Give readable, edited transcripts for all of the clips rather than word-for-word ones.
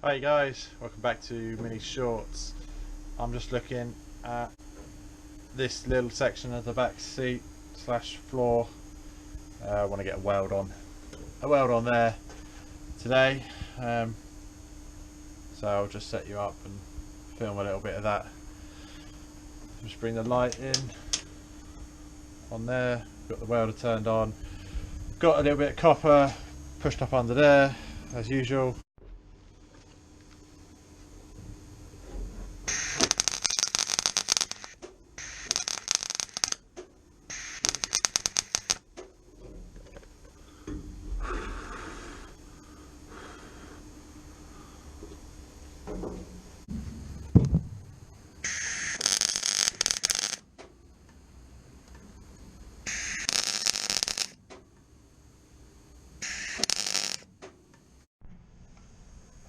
Hi guys, welcome back to Mini Shorts. I'm just looking at this little section of the back seat slash floor. I want to get a weld on there today. So I'll just set you up and film a little bit of that. Just bring the light in on there. Got the welder turned on. Got a little bit of copper pushed up under there as usual.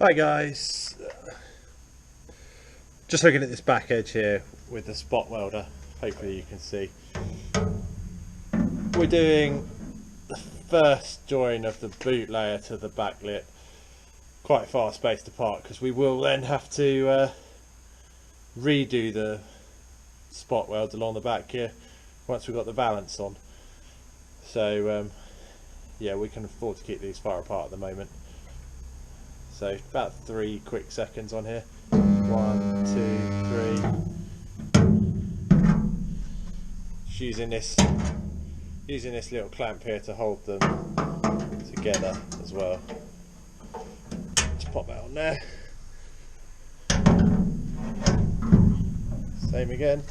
Hi guys, just looking at this back edge here with the spot welder. Hopefully you can see. We're doing the first join of the boot layer to the back lip quite far spaced apart, because we will then have to redo the spot welds along the back here once we've got the balance on. So yeah, we can afford to keep these far apart at the moment. So about 3 quick seconds on here. 1, 2, 3. Just using this little clamp here to hold them together as well. Just pop that on there. Same again.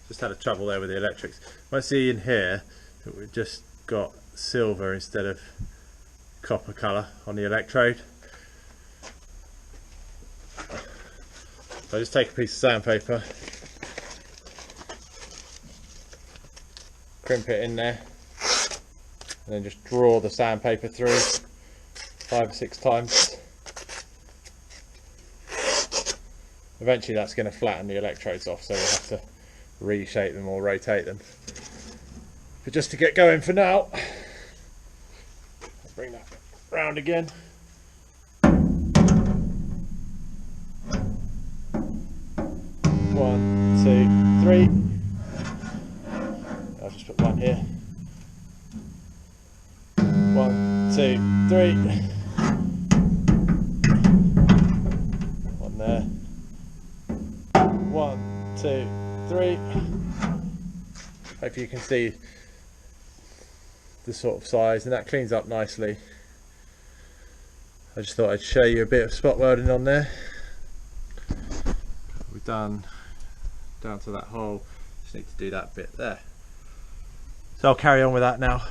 Just had a trouble there with the electrics. You might see in here that we've just got silver instead of copper colour on the electrode. So I just take a piece of sandpaper, crimp it in there, and then just draw the sandpaper through 5 or 6 times. Eventually that's going to flatten the electrodes off, so we'll have to reshape them or rotate them. But just to get going for now, I'll bring that round again. 1, 2, 3. I'll just put one here. 1, 2, 3. One there. 1, 2, 3. Hope you can see the sort of size, and that cleans up nicely. I just thought I'd show you a bit of spot welding on there. We've done down to that hole, just need to do that bit there. So I'll carry on with that now.